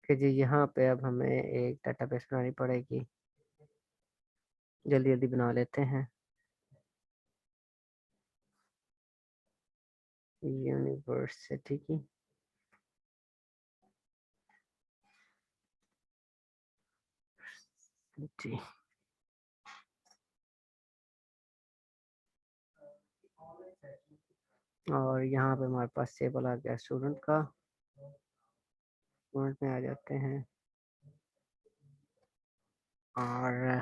कि जी यहाँ पे अब हमें एक डेटाबेस बनानी पड़ेगी। जल्दी जल्दी बना लेते हैं। यूनिवर्सिटी की जी। और यहाँ पे हमारे पास टेबल आ गया स्टूडेंट का। स्टूडेंट में आ जाते हैं और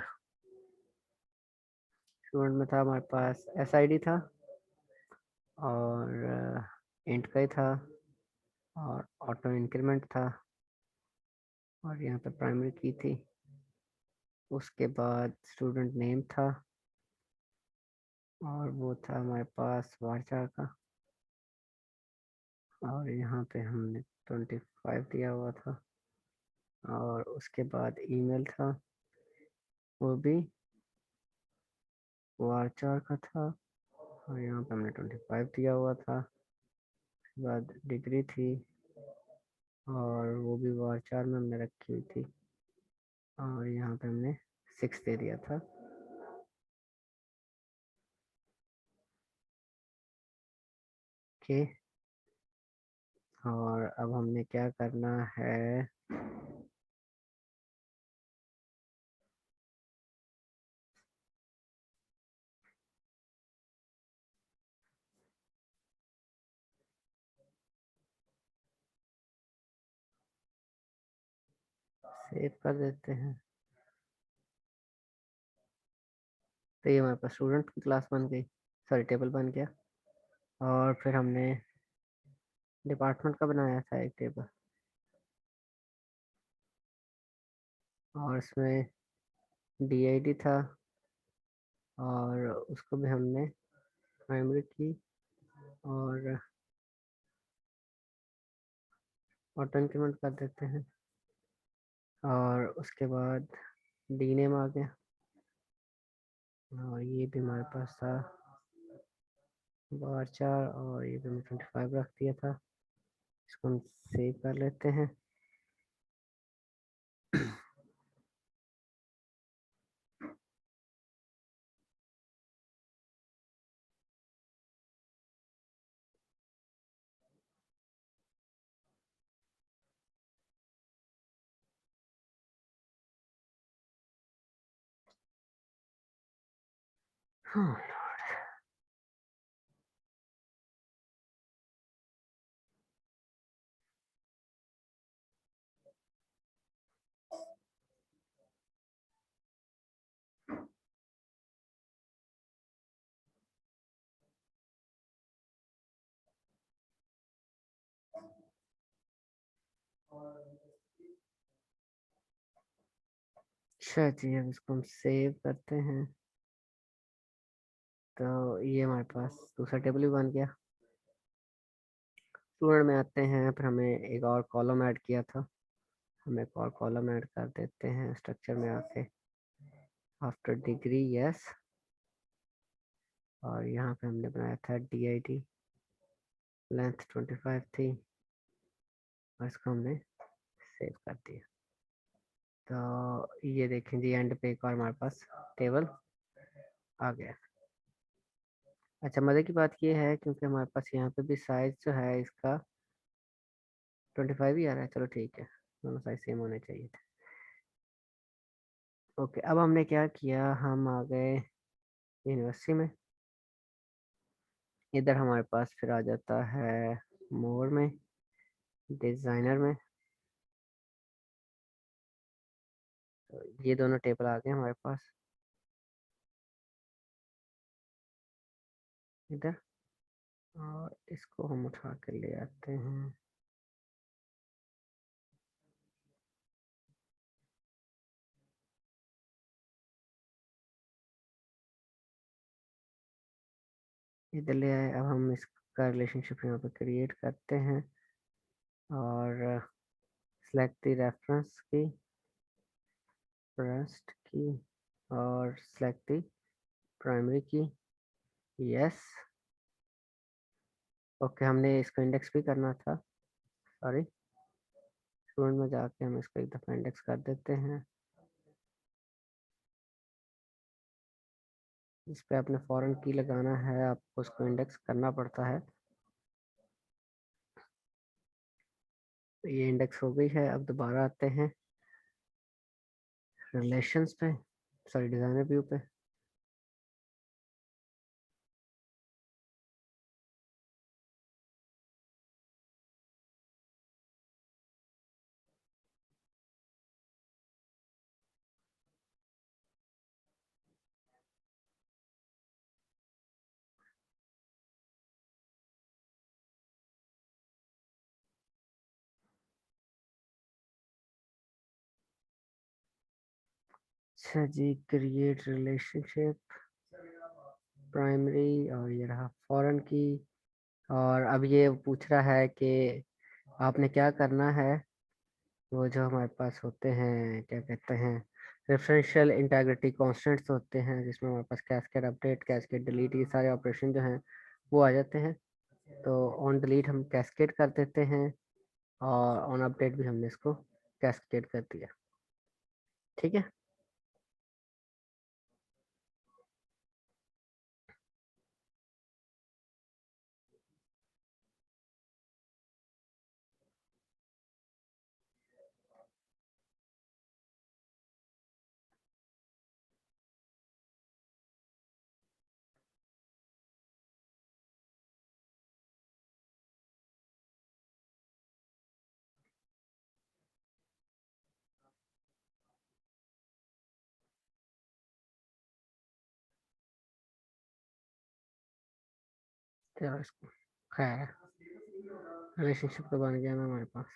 स्टूडेंट में था हमारे पास SID था और इंट का ही था और ऑटो इंक्रीमेंट था और यहाँ पे प्राइमरी की थी। उसके बाद स्टूडेंट नेम था और वो था हमारे पास वारचार का और यहाँ पे हमने 25 दिया हुआ था और उसके बाद ईमेल था, वो भी वारचार का था और यहाँ पे हमने 25 दिया हुआ था। उसके बाद डिग्री थी और वो भी वारचार में हमने रखी हुई थी और यहाँ पे हमने 6 दे दिया था। ओके, और अब हमने क्या करना है, सेव कर देते हैं। तो ये हमारे पास स्टूडेंट की क्लास बन गई, सॉरी टेबल बन गया। और फिर हमने डिपार्टमेंट का बनाया था एक टेबल और इसमें DID था और उसको भी हमने प्राइमरी की और ऑटो इंक्रीमेंट कर देते हैं। और उसके बाद डी नेम आ गया और ये भी हमारे पास था वारचार और ये भी हमने 25 रख दिया था। इसको हम सेव कर लेते हैं। हाँ, अच्छा जी, अब इसको हम सेव करते हैं। तो ये हमारे पास दूसरा टेबल भी बन गया। स्टूडेंट में आते हैं, फिर हमें एक और कॉलम ऐड किया था, हम एक और कॉलम ऐड कर देते हैं स्ट्रक्चर में आके। आफ्टर डिग्री यस, और यहाँ पे हमने बनाया था DID, लेंथ 25 थी और इसको हमने सेव कर दिया। तो ये देखें जी, एंड पे एक और हमारे पास टेबल आ गया। अच्छा, मज़े की बात ये है क्योंकि हमारे पास यहाँ पे भी साइज जो है इसका 25 ही आ रहा है। चलो ठीक है, दोनों साइज सेम होने चाहिए थे। ओके, अब हमने क्या किया, हम आ गए यूनिवर्सिटी में। इधर हमारे पास फिर आ जाता है मोर में, डिज़ाइनर में। तो ये दोनों टेबल आ गए हमारे पास इधर, और इसको हम उठा कर ले आते हैं। इधर ले आए। अब हम इसका रिलेशनशिप यहाँ पे क्रिएट करते हैं और सेलेक्ट द रेफरेंस की, फर्स्ट की, और सेलेक्ट द प्राइमरी की। यस, ओके, हमने इसको इंडेक्स भी करना था, सॉरी। स्टूडेंट में जाके हम इसको एक दफ़ा इंडेक्स कर देते हैं। इस पे आपने फॉरेन की लगाना है, आपको उसको इंडेक्स करना पड़ता है। तो ये इंडेक्स हो गई है। अब दोबारा आते हैं रिलेशंस पे, सॉरी डिज़ाइनर व्यू पे। अच्छा जी, क्रिएट रिलेशनशिप, प्राइमरी, और ये रहा फॉरेन की। और अब ये पूछ रहा है कि आपने क्या करना है। वो जो हमारे पास होते हैं, क्या कहते हैं, रेफरेंशियल इंटीग्रिटी कॉन्स्टेंट्स होते हैं, जिसमें हमारे पास कैस्केड अपडेट, कैस्केड डिलीट, ये सारे ऑपरेशन जो हैं वो आ जाते हैं। तो ऑन डिलीट हम कैस्केड कर देते हैं, और ऑन अपडेट भी हमने इसको कैस्केड कर दिया। ठीक है। चलो इसको, खैर रिलेशनशिप तो बन गया ना हमारे पास।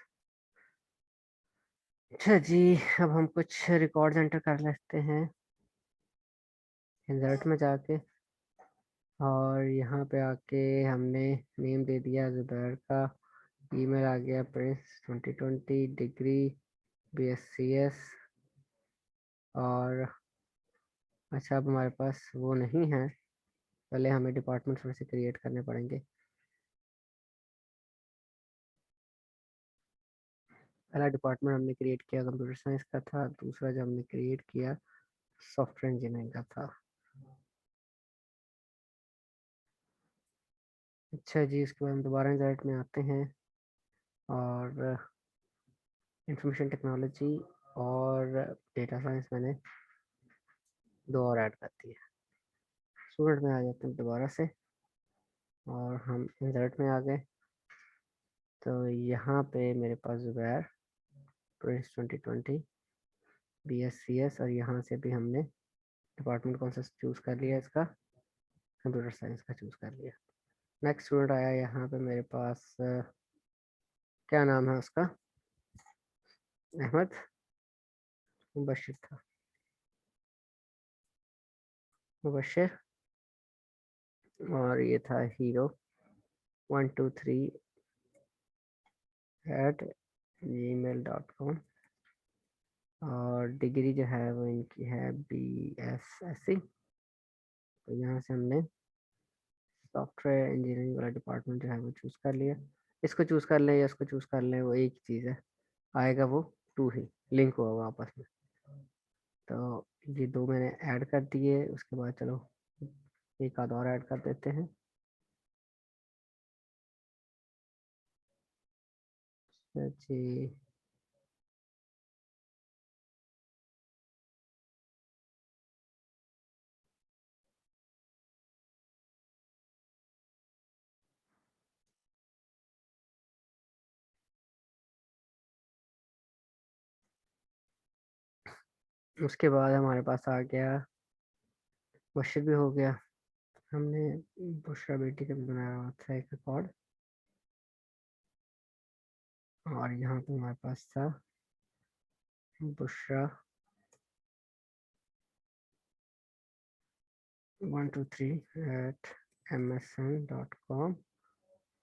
अच्छा जी, अब हम कुछ रिकॉर्ड्स एंटर कर लेते हैं इंसर्ट में जाके। और यहाँ पे आके हमने नेम दे दिया जुबैर का, ईमेल आ गया प्रिंस 2020, डिग्री BScs। और अच्छा, अब हमारे पास वो नहीं है, पहले हमें डिपार्टमेंट थोड़े से क्रिएट करने पड़ेंगे। पहला डिपार्टमेंट हमने क्रिएट किया कंप्यूटर साइंस का था, दूसरा जो हमने क्रिएट किया सॉफ्टवेयर इंजीनियरिंग का था। अच्छा जी, इसके बाद हम दोबारा इंसर्ट में आते हैं, और इंफॉर्मेशन टेक्नोलॉजी और डेटा साइंस मैंने दो और ऐड कर दिए। स्टूडेंट में आ जाते हैं दोबारा से, और हम इंसर्ट में आ गए। तो यहाँ पे मेरे पास जुबैर प्रिंस 2020 BScs, और यहाँ से भी हमने डिपार्टमेंट कौन सा चूज़ कर लिया, इसका कंप्यूटर साइंस का चूज़ कर लिया। नेक्स्ट स्टूडेंट आया यहाँ पे मेरे पास, क्या नाम है उसका, अहमद मुबशिर था, मुबशिर। और ये था हीरो 123@gmail.com। और डिग्री जो है वो इनकी है BSSC। तो यहाँ से हमने सॉफ्टवेयर इंजीनियरिंग वाला डिपार्टमेंट जो है वो चूज़ कर लिया। इसको चूज़ कर लें या इसको चूज़ कर लें, वो एक ही चीज़ है, आएगा वो टू ही, लिंक हुआ हुआ आपस में। तो ये दो मैंने ऐड कर दिए। उसके बाद चलो एक आध और ऐड कर देते हैं। जी, उसके बाद हमारे पास आ गया बुशर भी हो गया। हमने बुशरा बेटी का भी बनाया हुआ था एक रिकॉर्ड, और यहाँ पे हमारे पास था बुशरा 123@msn.com।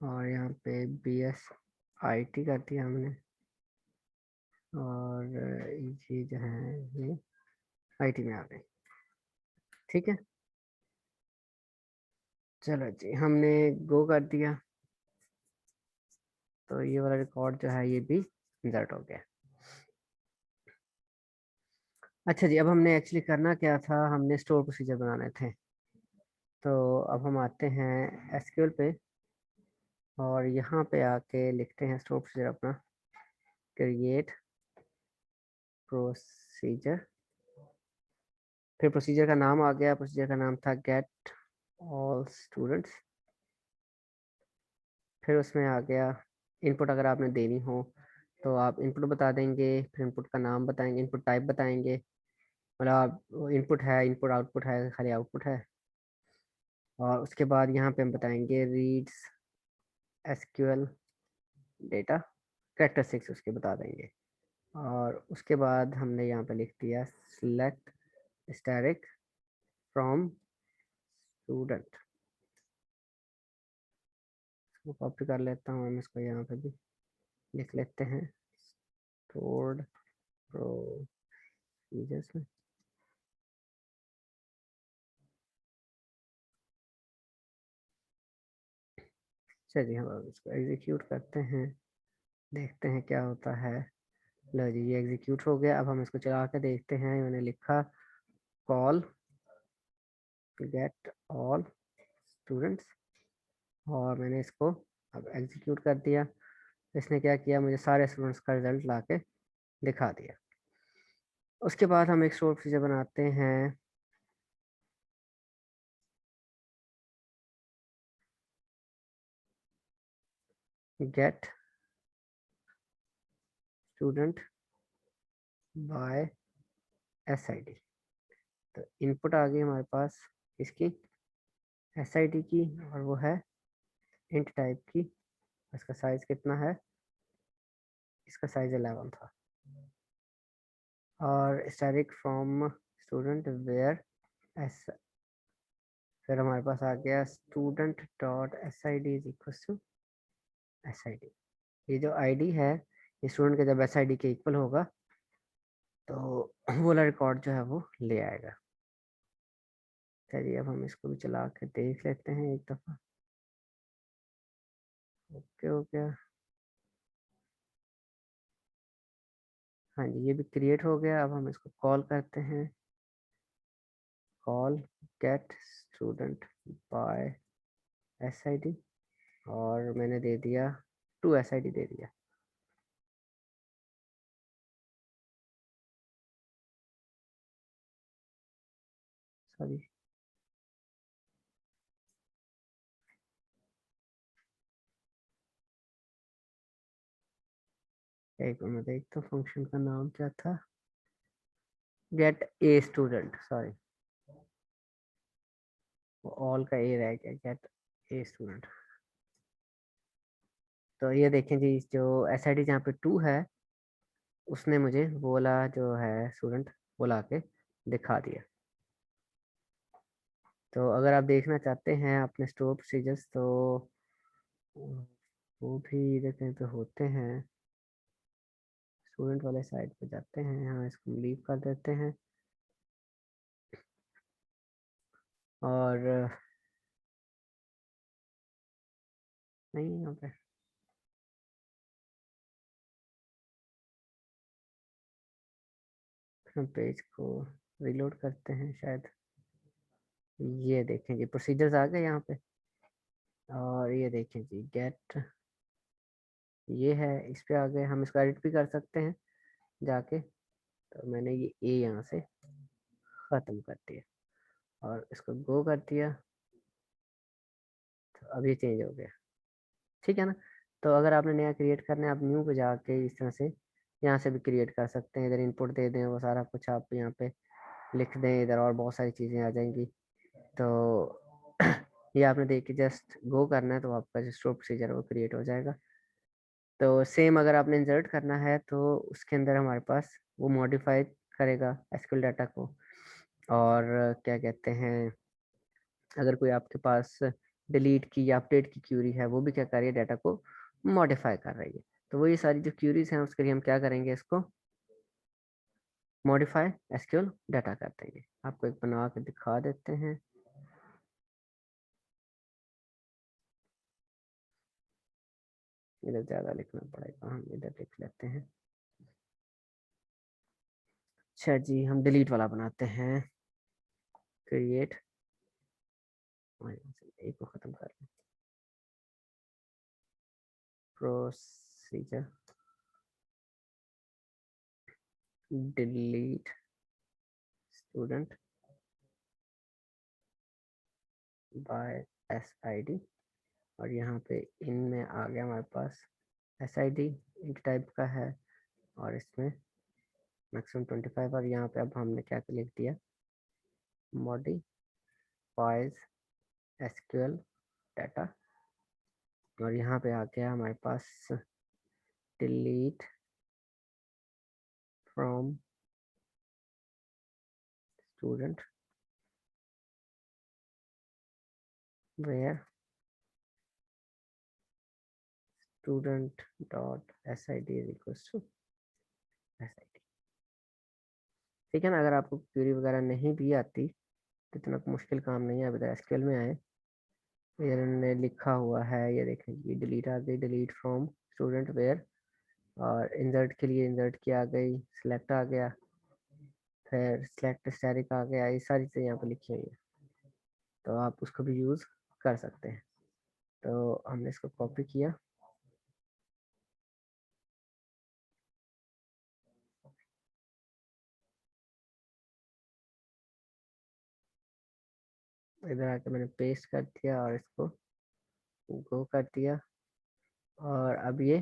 और यहाँ पे BSIT कर दिया हमने, और ये जो है ये IT में आ गई। ठीक है, चलो जी, हमने गो कर दिया। तो ये वाला रिकॉर्ड जो है ये भी इंसर्ट हो गया। अच्छा जी, अब हमने एक्चुअली करना क्या था, हमने स्टोर प्रोसीजर बनाने थे। तो अब हम आते हैं एसक्यूएल पे और यहाँ पे आके लिखते हैं स्टोर प्रोसीजर अपना, क्रिएट प्रोसीजर। फिर प्रोसीजर का नाम आ गया, प्रोसीजर का नाम था गेट ऑल स्टूडेंट्स। फिर उसमें आ गया इनपुट, अगर आपने देनी हो तो आप इनपुट बता देंगे, फिर इनपुट का नाम बताएंगे, इनपुट टाइप बताएंगे, मतलब इनपुट है, इनपुट आउटपुट है, खाली आउटपुट है। और उसके बाद यहाँ पे हम बताएंगे रीड्स एसक्यूएल डेटा कैरेक्टरिस्टिक्स उसके बता देंगे। और उसके बाद हमने यहाँ पे लिख दिया सिलेक्ट स्टैटिक फ्रॉम स्टूडेंट। इसको कॉपी कर लेता हूँ, हम इसको यहाँ पे भी लिख लेते हैं स्टोर्ड प्रोसीजर्स में। चलिए हम अब इसको एग्जीक्यूट करते हैं, देखते हैं क्या होता है। लो जी, ये एग्जीक्यूट हो गया। अब हम इसको चला के देखते हैं। मैंने लिखा कॉल गेट ऑल स्टूडेंट्स और मैंने इसको अब एग्जीक्यूट कर दिया। इसने क्या किया, मुझे सारे स्टूडेंट्स का रिजल्ट ला के दिखा दिया। उसके बाद हम एक स्टोर प्रोसीजर बनाते हैं, गेट स्टूडेंट बाय SID। तो इनपुट आ गई हमारे पास इसकी SID की, और वो है इंट टाइप की। इसका साइज कितना है, इसका साइज 11 था। और static from student where S, फिर हमारे पास आ गया student dot SID is equal to SID। ये जो ID है, ये स्टूडेंट के जब SID के इक्वल होगा तो वो वाला रिकॉर्ड जो है वो ले आएगा। चलिए अब हम इसको भी चला के देख लेते हैं एक दफ़ा। ओके हो गया, हाँ जी, ये भी क्रिएट हो गया। अब हम इसको कॉल करते हैं, call get student by SID और मैंने दे दिया 2 SID दे दिया। सॉरी, एक मिनट देखता हूँ फंक्शन का नाम क्या था, गेट ए स्टूडेंट, सॉरी वो ऑल का ए रह गया, गेट ए स्टूडेंट। तो ये देखें जी, जो SID जहाँ पे 2 है उसने मुझे वो वाला जो है स्टूडेंट वो ला के दिखा दिया। तो अगर आप देखना चाहते हैं अपने स्टोर प्रोसीजर्स तो वो भी इधर कहीं पे होते हैं, स्टूडेंट वाले साइड पे जाते हैं, यहाँ इसको लीव कर देते हैं और नहीं यहाँ पे हम पेज को रीलोड करते हैं शायद। ये देखें जी, प्रोसीजर्स आ गए यहाँ पे और ये देखें जी गेट, ये है इस पे आ गए। हम इसको एडिट भी कर सकते हैं जाके। तो मैंने ये ए यहाँ से ख़त्म कर दिया और इसको गो कर दिया, तो अब ये चेंज हो गया, ठीक है ना। तो अगर आपने नया क्रिएट करना है, आप न्यू पे जाके इस तरह से यहाँ से भी क्रिएट कर सकते हैं। इधर इनपुट दे दें, वो सारा कुछ आप यहाँ पे लिख दें इधर, और बहुत सारी चीज़ें आ जाएंगी। तो ये आपने देख के जस्ट गो करना है तो आपका जो स्टोर प्रोसीजर है वो क्रिएट हो जाएगा। तो सेम अगर आपने इंसर्ट करना है तो उसके अंदर हमारे पास वो मॉडिफाई करेगा एसक्यूएल डाटा को। और क्या कहते हैं, अगर कोई आपके पास डिलीट की या अपडेट की क्यूरी है, वो भी क्या कर रही है, डाटा को मॉडिफाई कर रही है। तो वो ये सारी जो क्यूरीज हैं उसके लिए हम क्या करेंगे, इसको मॉडिफाई एसक्यूएल डाटा कर देंगे। आपको एक बना के दिखा देते हैं। इधर ज़्यादा लिखना पड़ेगा, हम इधर लिख लेते हैं। अच्छा जी, हम डिलीट वाला बनाते हैं, क्रिएट, एक को ख़त्म कर लें, procedure, delete student by SID, और यहाँ पे इन में आ गया हमारे पास SID इंट टाइप का है, और इसमें मैक्सिमम 25, और यहाँ पे अब हमने क्या लिख दिया, मॉडिफाइज SQL डाटा, और यहाँ पे आ गया हमारे पास delete from student where student dot SID is equals to SID। ठीक है ना। अगर आपको क्वेरी वगैरह नहीं भी आती तो इतना मुश्किल काम नहीं है, अभी SQL में आए, ये उन्होंने लिखा हुआ है, ये देखें, ये डिलीट आ गई, डिलीट फ्रॉम स्टूडेंट वेयर, और इंसर्ट के लिए इंसर्ट की आ गई, सिलेक्ट आ गया, फिर सिलेक्ट स्टैटिक आ गया, ये सारी चीज़ें यहाँ पर लिखी हुई है, तो आप उसको भी यूज़ कर सकते हैं। तो हमने इसको कॉपी किया, इधर आके मैंने पेस्ट कर दिया और इसको गो कर दिया, और अब ये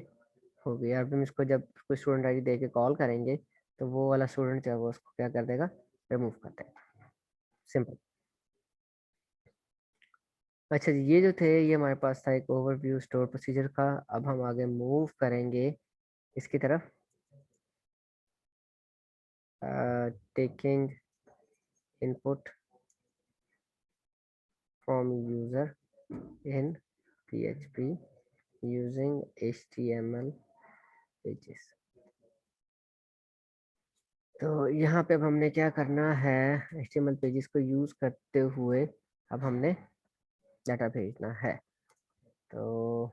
हो गया। अब हम इसको जब कोई स्टूडेंट आईडी दे के कॉल करेंगे तो वो वाला स्टूडेंट जो है वो उसको क्या कर देगा, रिमूव कर देगा, सिंपल। अच्छा जी, ये जो थे ये हमारे पास था एक ओवरव्यू स्टोर प्रोसीजर का। अब हम आगे मूव करेंगे इसकी तरफ, taking input from user in PHP using HTML pages. तो यहाँ पे अब हमने क्या करना है, HTML पेजेस को यूज करते हुए अब हमने डाटा भेजना है। तो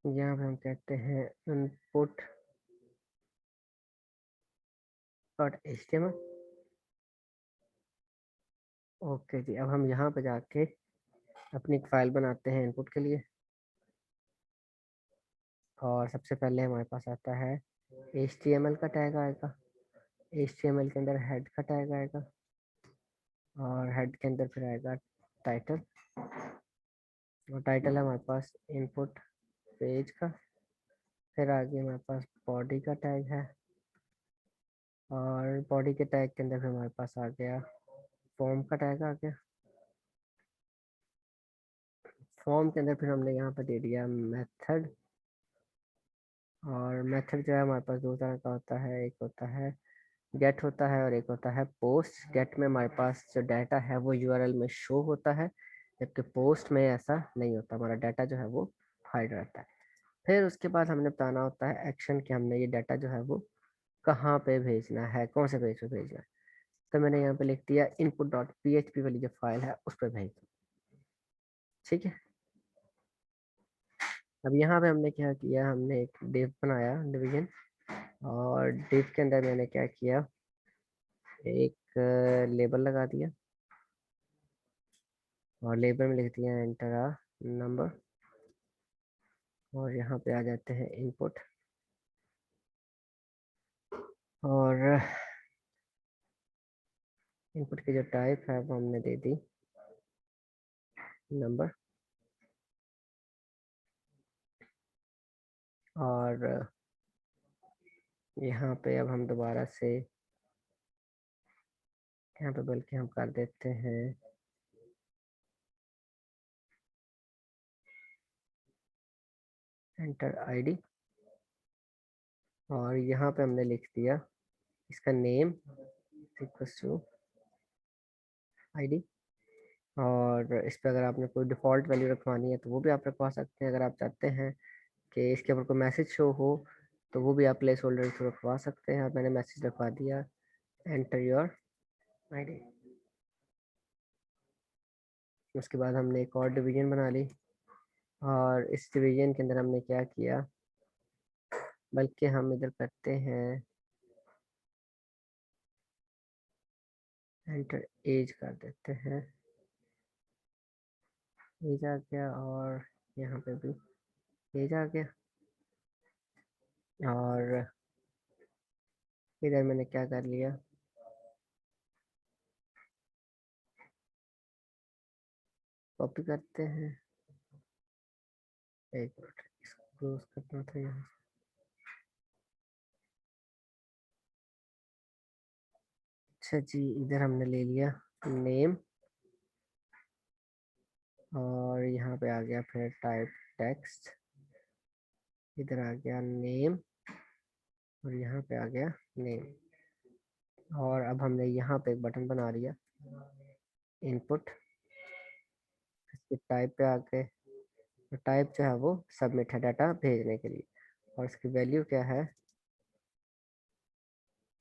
यहाँ पे हम कहते हैं input डॉट HTML। ओके जी, अब हम यहाँ पे जाके अपनी एक फाइल बनाते हैं इनपुट के लिए, और सबसे पहले हमारे पास आता है HTML का टैग आएगा, HTML के अंदर हेड का टैग आएगा, और हेड के अंदर फिर आएगा टाइटल, और टाइटल है हमारे पास इनपुट पेज का, फिर आगे हमारे पास बॉडी का टैग है, और बॉडी के टैग के अंदर फिर हमारे पास आ गया फॉर्म का टैग आ गया, फॉर्म के अंदर फिर हमने यहाँ पर दे दिया मेथड, और मेथड जो है हमारे पास दो तरह का होता है, एक होता है गेट होता है और एक होता है पोस्ट। गेट में हमारे पास जो डाटा है वो URL में शो होता है, जबकि पोस्ट में ऐसा नहीं होता, हमारा डाटा जो है वो हाइड रहता है। फिर उसके बाद हमने बताना होता है एक्शन कि हमने ये डाटा जो है वो कहाँ पे भेजना है, कौन से पेज पे भेजना है। तो मैंने यहाँ पे लिख दिया input.php वाली जो फाइल है उस पर भेज दो। ठीक है। अब यहाँ पे हमने क्या किया, हमने एक div बनाया, डिवीजन, और div के अंदर मैंने क्या किया, एक लेबल लगा दिया, और लेबल में लिख दिया एंटर अ नंबर, और यहाँ पे आ जाते हैं इनपुट, और इनपुट की जो टाइप है वो हमने दे दी नंबर, और यहाँ पे अब हम दोबारा से यहाँ पे बल्कि हम कर देते हैं एंटर ID, और यहाँ पे हमने लिख दिया इसका नेम, इक्वल्स टू आईडी। और इस पर अगर आपने कोई डिफ़ॉल्ट वैल्यू रखवानी है तो वो भी आप रखवा सकते हैं। अगर आप चाहते हैं कि इसके ऊपर कोई मैसेज शो हो तो वो भी आप प्लेस होल्डर थ्रू रखवा सकते हैं। और मैंने मैसेज रखवा दिया, एंटर योर आईडी। उसके बाद हमने एक और डिवीजन बना ली, और इस डिवीजन के अंदर हमने क्या किया, बल्कि हम इधर करते हैं एंटर एज कर देते हैं। एज आ गया, और यहाँ पे भी एज आ गया। और इधर मैंने क्या कर लिया, कॉपी करते हैं। एक मिनट, इसको क्लोज करना था यहाँ। अच्छा जी, इधर हमने ले लिया नेम, और यहाँ पे आ गया फिर टाइप टेक्स्ट। इधर आ गया नेम, और यहाँ पे आ गया नेम। और अब हमने यहाँ पे एक बटन बना लिया, इनपुट। इसके टाइप पे आके, टाइप जो है वो सबमिट है, डाटा भेजने के लिए। और इसकी वैल्यू क्या है,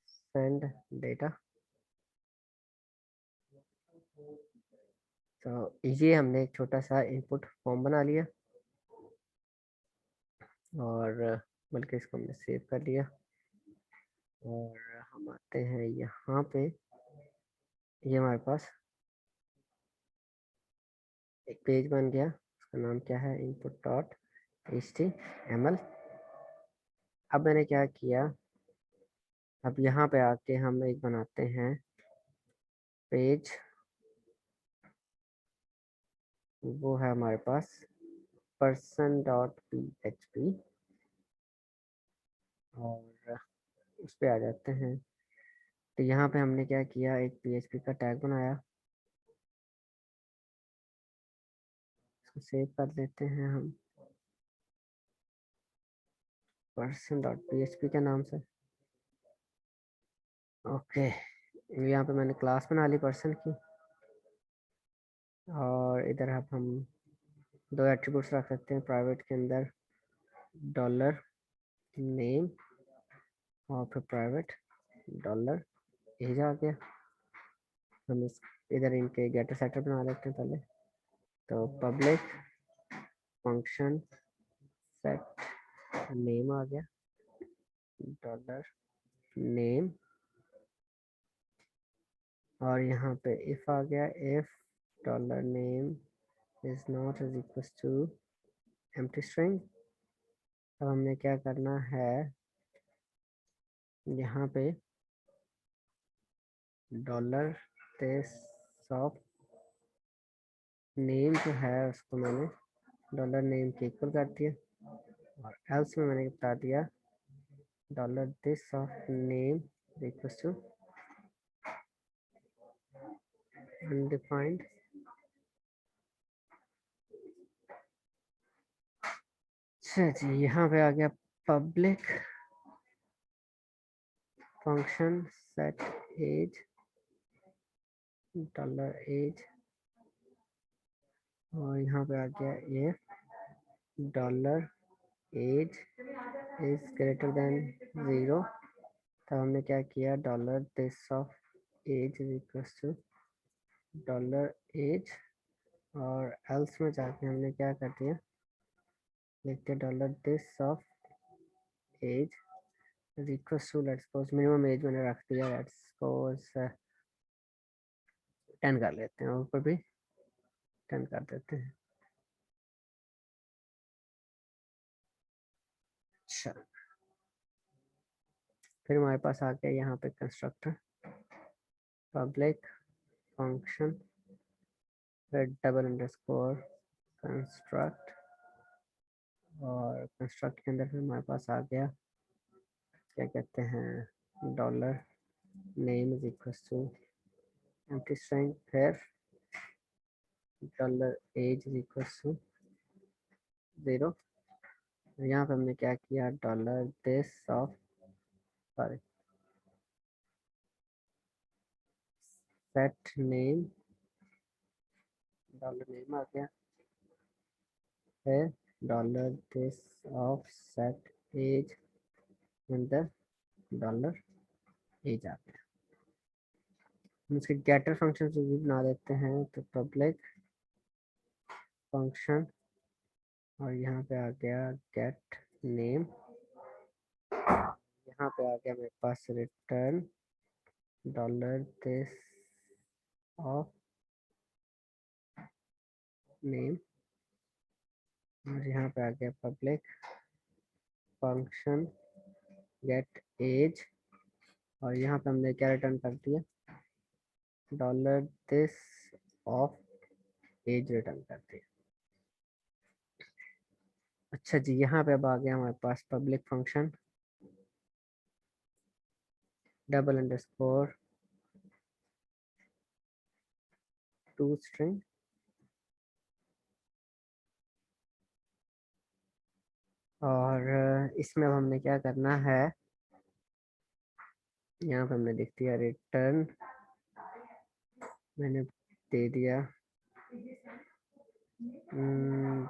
सेंड डेटा। तो ये हमने एक छोटा सा इनपुट फॉर्म बना लिया, और बल्कि इसको हमने सेव कर लिया। और हम आते हैं यहाँ पे, ये हमारे पास एक पेज बन गया। उसका नाम क्या है, इनपुट डॉट HTML। अब मैंने क्या किया, अब यहाँ पे आके हम एक बनाते हैं पेज। वो है हमारे पास person.php, और उस पे आ जाते हैं। तो यहाँ पे हमने क्या किया, एक PHP का टैग बनाया। इसको सेव कर लेते हैं हम person.php के नाम से। ओके, यहाँ पे मैंने क्लास बना ली पर्सन की, और इधर अब हम दो एट्रीब्यूट्स रख सकते हैं प्राइवेट के अंदर, डॉलर नेम, और फिर प्राइवेट डॉलर एज आ गया। हम इस इधर इनके गेटर सेटर बना लेते हैं पहले। तो पब्लिक फंक्शन सेट नेम आ गया, डॉलर नेम। और यहाँ पे इफ आ गया, if dollar name is not is equal to empty string. अब हमने क्या करना है, यहाँ पे डॉलर देश ऑफ नेम जो है उसको मैंने डॉलर नेम के इक्वल कर दिया। और एल्स में मैंने बता दिया dollar this of name equal to undefined. अच्छा जी, यहाँ पे आ गया public function set age dollar age. और यहाँ पे आ गया ये dollar age is greater than 0। तब हमने क्या किया, dollar this of age is equal to dollar age. और एल्स में जाके हमने क्या कर दिया, लिखते dollar this of age is equal to, let's suppose minimum age मैंने रख दिया, लेट्स सपोज 10 कर लेते हैं, और ऊपर भी 10 कर देते हैं। अच्छा, फिर हमारे पास आ गया यहाँ पे कंस्ट्रक्टर पब्लिक फंक्शन फिर डबल अंडरस्कोर कंस्ट्रक्ट। और कंस्ट्रक्ट के अंदर फिर हमारे पास आ गया, क्या कहते हैं, dollar name is equal to empty string, फिर dollar age is equal to 0। यहाँ पे हमने क्या किया, dollar this of, sorry, set name, dollar name आ गया, फिर dollar this of set age अंदर डॉलर एज आ गया। हम इसके गेटर फंक्शन से भी बना देते हैं, तो पब्लिक फंक्शन और यहाँ पे आ गया गेट नेम, यहाँ पे आ गया मेरे पास return dollar this of name, और यहाँ पे आ गया पब्लिक फंक्शन गेट एज, और यहाँ पे हमने क्या रिटर्न कर दिया, dollar this of age return कर दिया। अच्छा जी, यहाँ पे अब आ गया हमारे पास public function double underscore to string, और इसमें अब हमने क्या करना है, यहाँ पे हमने लिख दिया रिटर्न, मैंने दे दिया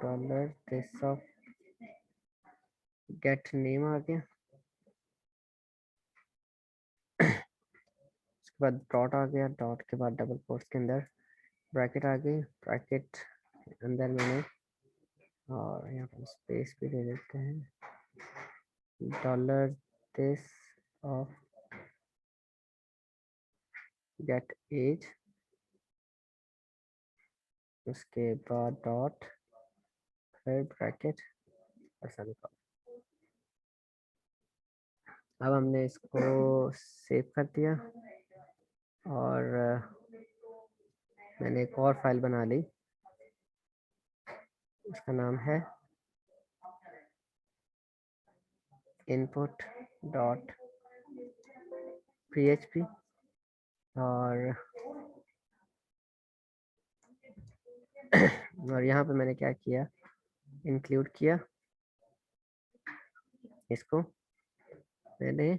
dollar this of get name आ गया, उसके बाद डॉट आ गया, डॉट के बाद डबल कोट्स के अंदर ब्रैकेट आ गई, ब्रैकेट अंदर मैंने, और यहाँ पर स्पेस भी दे देते हैं, dollar this of get age, उसके बाद डॉट फिर ब्रैकेट और सेमीकोलन। अब हमने इसको सेव कर दिया, और मैंने एक और फाइल बना ली, उसका नाम है input डॉट php, और यहाँ पे मैंने क्या किया, इंक्लूड किया इसको, मैंने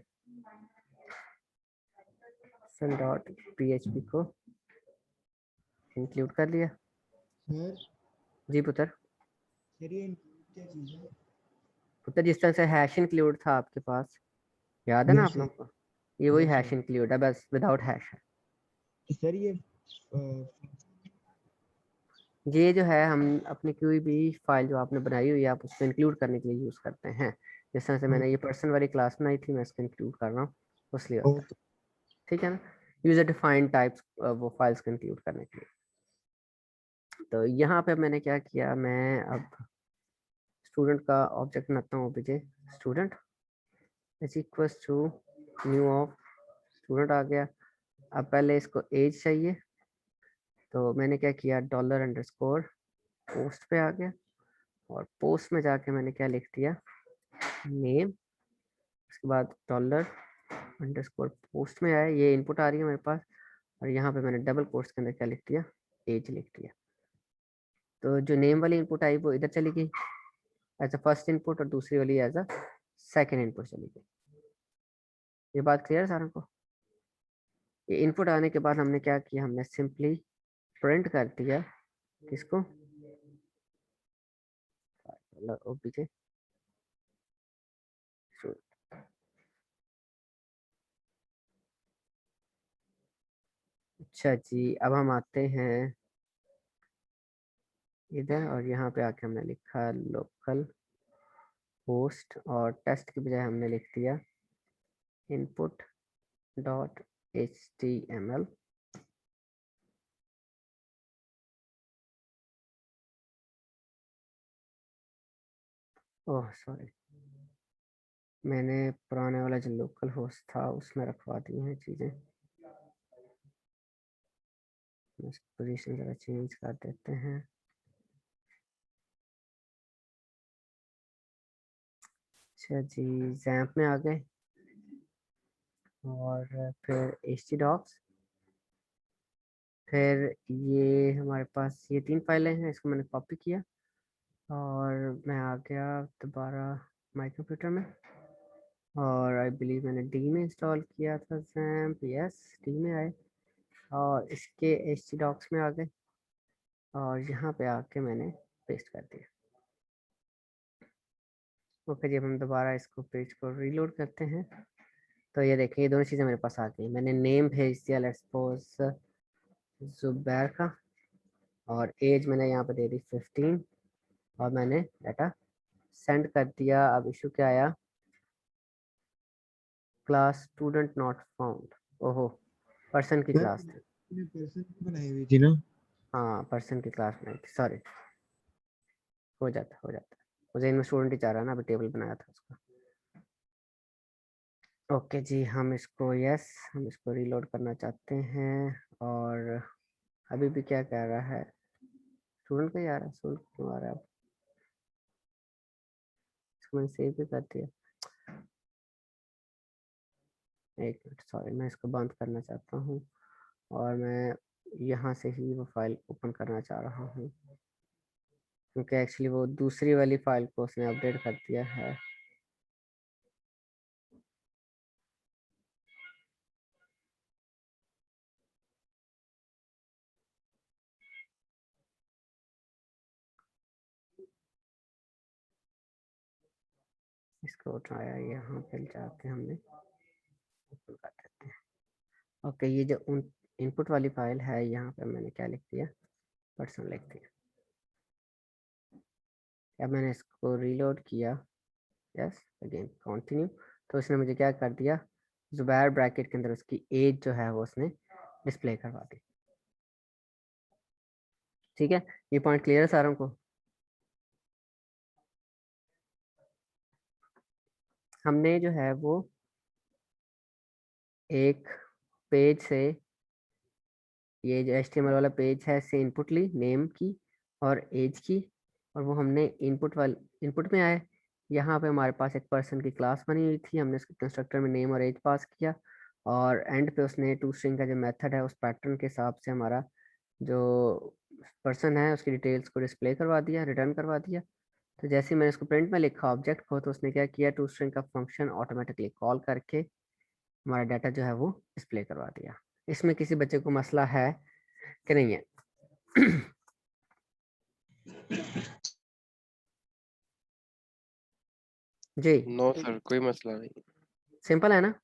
सन डॉट php को इंक्लूड कर लिया। सर जी पुत्र, ये क्या चीज है? पुत्र जिस तरह से हैश इंक्लूड था आपके पास, याद है ना आप सर, लोगों को, ये वही यस हैश सर। इंक्लूड है, बस विदाउट हैश है। सर ये जो है हम अपनी कोई भी फाइल जो आपने बनाई हुई है आप उसको इंक्लूड करने के लिए यूज़ करते हैं। जिस तरह से मैंने ये पर्सन वाली क्लास बनाई थी, मैं इसको इंक्लूड कर रहा हूँ, उसलिए होता है, ठीक है ना, यूजर डिफाइंड टाइप्स वो फाइल्स को इंक्लूड करने के लिए। तो यहाँ पे मैंने क्या किया, मैं अब स्टूडेंट का ऑब्जेक्ट बनाता हूँ, OBJ student is equals to new of student आ गया। अब पहले इसको एज चाहिए, तो मैंने क्या किया, डॉलर अंडरस्कोर पोस्ट पे आ गया, और पोस्ट में जाके मैंने क्या लिख दिया, नेम, उसके बाद डॉलर अंडरस्कोर पोस्ट में आया, ये इनपुट आ रही है मेरे पास, और यहाँ पे मैंने डबल कोट्स के अंदर क्या लिख दिया, एज लिख दिया। तो जो नेम वाली इनपुट आई वो इधर चली गई एज अ फर्स्ट इनपुट, और दूसरी वाली एज अ सेकेंड इनपुट चली गई। ये बात क्लियर है सारों को? ये इनपुट आने के बाद हमने क्या किया, हमने सिंपली प्रिंट कर दिया किसको, ओबीजे। अच्छा जी, अब हम आते हैं इधर, और यहाँ पे आके हमने लिखा लोकल होस्ट, और टेस्ट की बजाय हमने लिख दिया input dot html। Oh sorry, मैंने पुराने वाला जो लोकल होस्ट था उसमें रखवा दी हैं चीज़ें, पोजीशन ज़रा चेंज कर देते हैं। अच्छा जी, जैम्प में आ गए, और फिर htdocs, फिर ये हमारे पास ये 3 फाइलें हैं, इसको मैंने कॉपी किया और मैं आ गया दोबारा माई कंप्यूटर में, और आई बिलीव मैंने डी में इंस्टॉल किया था जैम्प, यस डी में आए, और इसके htdocs में आ गए और यहाँ पे आके मैंने पेस्ट कर दिया। ओके जी, हम दोबारा इसको पेज को रीलोड करते हैं तो ये देखिए ये दोनों चीज़ें मेरे पास आ गई। मैंने नेम भेज दिया लेट्स सपोज जुबैर का, और एज मैंने यहाँ पे दे दी 15, और मैंने डाटा सेंड कर दिया। अब इशू क्या आया, क्लास स्टूडेंट नॉट फाउंड। ओहो, पर्सन की सर क्लास थी। मैंने पर्सन बनाई हुई थी ना। हाँ पर्सन की क्लास बनाई थी, सॉरी। हो जाता मुझे इनमें स्टूडेंट ही चाह रहा है ना, अभी टेबल बनाया था उसका। ओके जी, हम इसको हम इसको रीलोड करना चाहते हैं, और अभी भी क्या कह रहा है, स्टूडेंट का ही आ रहा है, स्टूडेंट क्यों आ रहा है? इसको मैंने सेव भी कर दिया। एक मिनट, सॉरी, मैं इसको बंद करना चाहता हूँ और मैं यहाँ से ही वो फाइल ओपन करना चाह रहा हूँ, क्योंकि एक्चुअली वो दूसरी वाली फाइल को उसने अपडेट कर दिया है। इसको उठाया, यहाँ पे जाके हमने ओपन कर देते हैं। ओके, ये जो इनपुट वाली फाइल है, यहाँ पे मैंने क्या लिख दिया, पर्सन लिख दिया। अब मैंने इसको रीलोड किया, यस अगेन कंटिन्यू, तो उसने मुझे क्या कर दिया, जुबैर ब्रैकेट के अंदर उसकी एज जो है वो उसने डिस्प्ले करवा दी। ठीक है, ये पॉइंट क्लियर है सारों को? हमने जो है वो एक पेज से, ये जो HTML वाला पेज है, से इनपुट ली नेम की और एज की, और वो हमने इनपुट में आए। यहाँ पे हमारे पास एक पर्सन की क्लास बनी हुई थी, हमने उसके कंस्ट्रक्टर में नेम और एज पास किया, और एंड पे उसने टू स्ट्रिंग का जो मेथड है उस पैटर्न के हिसाब से हमारा जो पर्सन है उसकी डिटेल्स को डिस्प्ले करवा दिया, रिटर्न करवा दिया। तो जैसे ही मैंने इसको प्रिंट में लिखा ऑब्जेक्ट को, तो उसने क्या किया, टू स्ट्रिंग का फंक्शन ऑटोमेटिकली कॉल करके हमारा डाटा जो है वो डिस्प्ले करवा दिया। इसमें किसी बच्चे को मसला है कि नहीं है? जी नो सर, कोई मसला नहीं। सिंपल है ना?